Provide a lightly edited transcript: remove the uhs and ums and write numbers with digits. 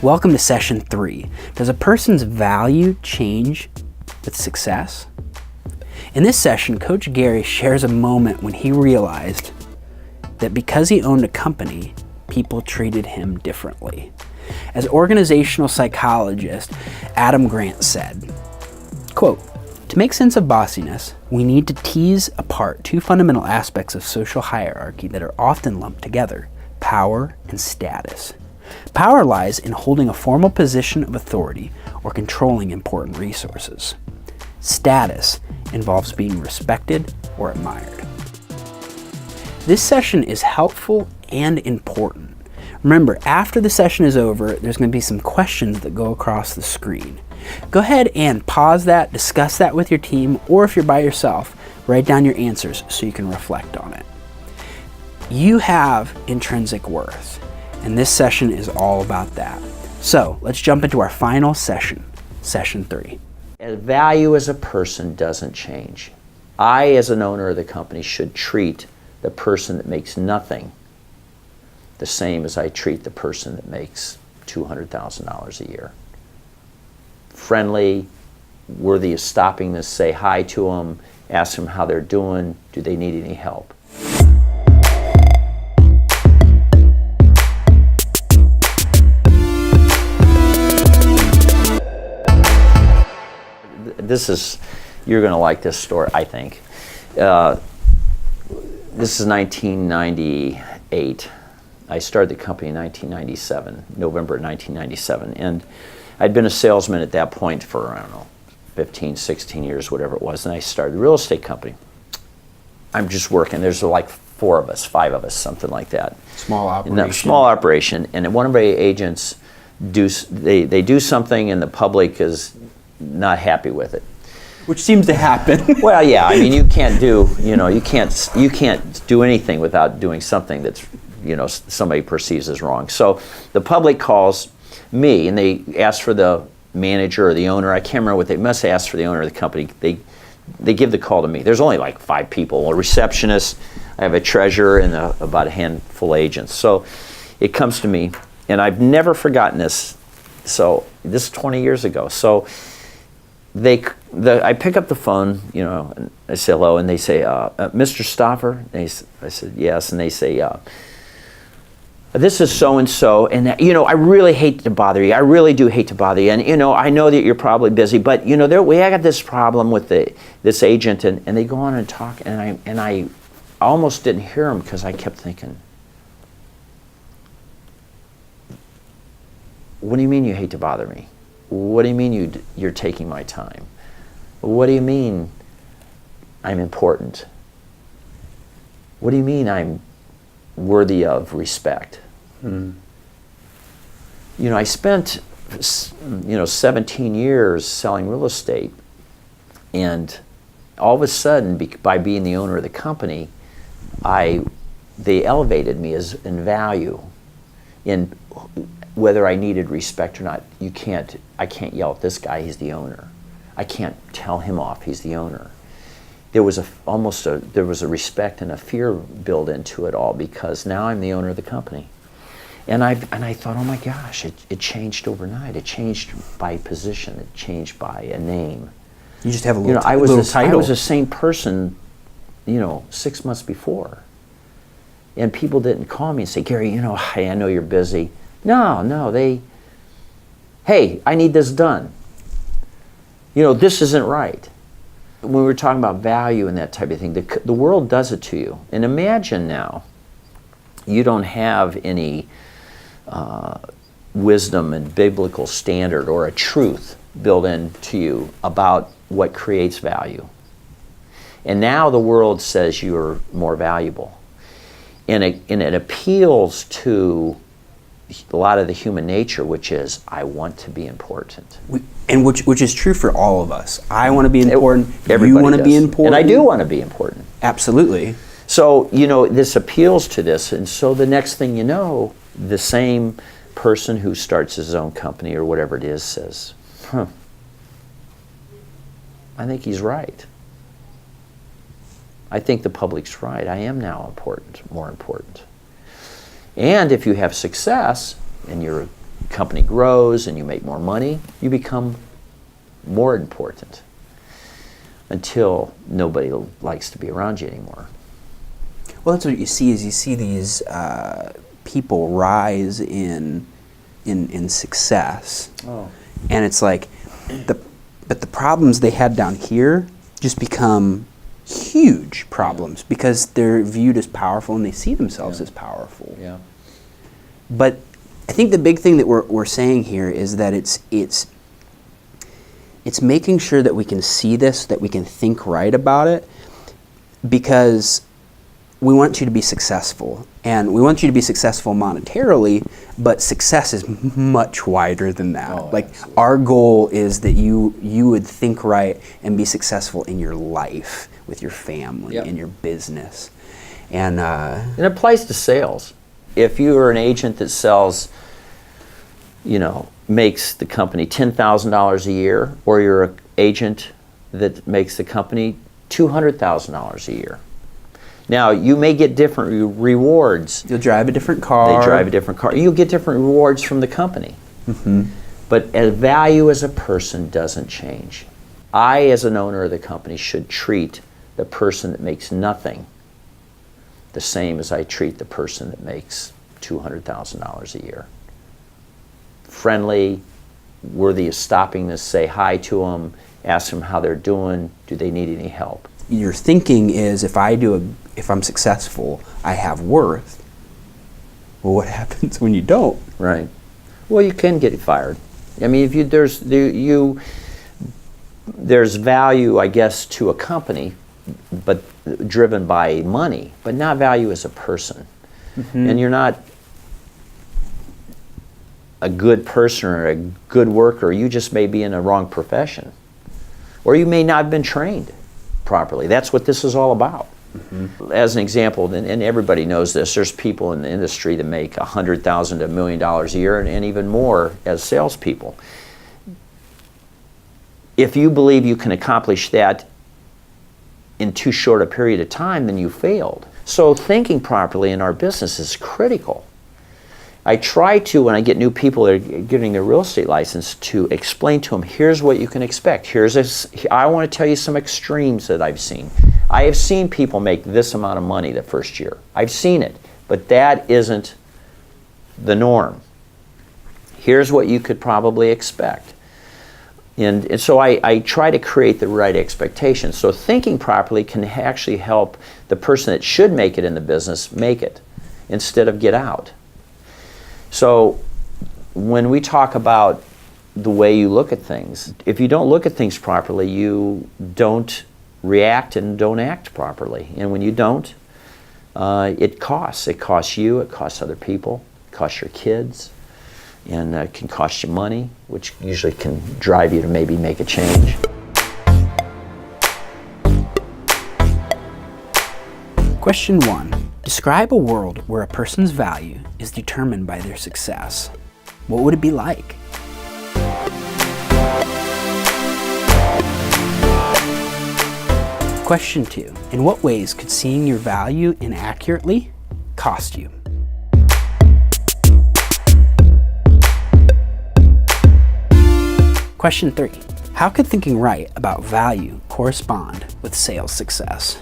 Welcome to session 3. Does a person's value change with success? In this session, Coach Gary shares a moment when he realized that because he owned a company, people treated him differently. As organizational psychologist Adam Grant said, quote, "To make sense of bossiness, we need to tease apart two fundamental aspects of social hierarchy that are often lumped together, power and status. Power lies in holding a formal position of authority or controlling important resources. Status involves being respected or admired." This session is helpful and important. Remember, after the session is over, there's going to be some questions that go across the screen. Go ahead and pause that, discuss that with your team, or if you're by yourself, write down your answers so you can reflect on it. You have intrinsic worth, and this session is all about that. So let's jump into our final session, session 3. Value as a person doesn't change. I, as an owner of the company, should treat the person that makes nothing the same as I treat the person that makes $200,000 a year. Friendly, worthy of stopping to say hi to them, ask them how they're doing, do they need any help. You're going to like this story, I think. This is 1998. I started the company in 1997, November 1997. And I'd been a salesman at that point for, I don't know, 15, 16 years, whatever it was. And I started a real estate company. I'm just working. There's like 4 of us, 5 of us, something like that. Small operation. Small operation. And one of our agents, they do something and the public is not happy with it. Which seems to happen. Well, yeah. I mean, you can't do anything without doing something that's, somebody perceives as wrong. So the public calls me and they ask for the manager or the owner. I can't remember what they must ask for the owner of the company. They give the call to me. There's only like 5 people, a receptionist, I have a treasurer, and about a handful of agents. So it comes to me, and I've never forgotten this. So this is 20 years ago. So I pick up the phone, and I say hello, and they say, "Mr. Stauffer?" I said, "Yes," and they say, "This is so-and-so, and I really hate to bother you. I really do hate to bother you, and I know that you're probably busy, but I got this problem with this agent," and they go on and talk, and I almost didn't hear them because I kept thinking, "What do you mean you hate to bother me? What do you mean you're taking my time? What do you mean I'm important? What do you mean I'm worthy of respect?" I spent 17 years selling real estate, and all of a sudden, by being the owner of the company, they elevated me in value, in whether I needed respect or not. I can't yell at this guy, he's the owner. I can't tell him off, he's the owner. There was a respect and a fear built into it all because now I'm the owner of the company. And I thought, oh my gosh, it changed overnight. It changed by position, it changed by a name. You just have a little, I little title. I was the same person, 6 months before. And people didn't call me and say, "Gary, hey, I know you're busy." No, hey, I need this done. This isn't right. When we're talking about value and that type of thing, the world does it to you. And imagine now, you don't have any wisdom and biblical standard or a truth built into you about what creates value. And now the world says you're more valuable. And it appeals to a lot of the human nature, which is, I want to be important. And which is true for all of us. I want to be important. Everybody you want to does. be important. And I do want to be important. Absolutely. So, this appeals to this. And so the next thing you know, the same person who starts his own company or whatever it is says, I think he's right. I think the public's right. I am now important, more important. And if you have success and you're company grows and you make more money, you become more important until nobody likes to be around you anymore. Well, that's what you see is you see these people rise in success, and it's like but the problems they had down here just become huge problems because they're viewed as powerful and they see themselves as powerful. Yeah. But I think the big thing that we're saying here is that it's making sure that we can see this, that we can think right about it, because we want you to be successful. And we want you to be successful monetarily, but success is much wider than that. Absolutely. Our goal is that you would think right and be successful in your life, with your family, in your business. And it applies to sales. If you are an agent that sells, makes the company $10,000 a year, or you're an agent that makes the company $200,000 a year. Now, you may get different rewards. You'll drive a different car. They drive a different car. You'll get different rewards from the company. Mm-hmm. But value as a person doesn't change. I, as an owner of the company, should treat the person that makes nothing the same as I treat the person that makes $200,000 a year. Friendly, worthy of stopping to say hi to them, ask them how they're doing, do they need any help? Your thinking is if I'm successful, I have worth. Well, what happens when you don't? Right. Well, you can get fired. I mean, if there's value, I guess, to a company, but driven by money, but not value as a person. Mm-hmm. And you're not a good person or a good worker. You just may be in a wrong profession, or you may not have been trained properly. That's what this is all about. Mm-hmm. As an example, and everybody knows this, there's people in the industry that make $100,000 to $1 million a year and even more as salespeople. If you believe you can accomplish that in too short a period of time, then you failed. So thinking properly in our business is critical. I try to, when I get new people that are getting their real estate license, to explain to them, here's what you can expect. I want to tell you some extremes that I've seen. I have seen people make this amount of money the first year. I've seen it, but that isn't the norm. Here's what you could probably expect. And so I try to create the right expectations. So thinking properly can actually help the person that should make it in the business make it instead of get out. So when we talk about the way you look at things, if you don't look at things properly, you don't react and don't act properly. And when you don't, it costs. It costs you, it costs other people, it costs your kids, and it can cost you money, which usually can drive you to maybe make a change. Question 1. Describe a world where a person's value is determined by their success. What would it be like? Question 2. In what ways could seeing your value inaccurately cost you? Question 3. How could thinking right about value correspond with sales success?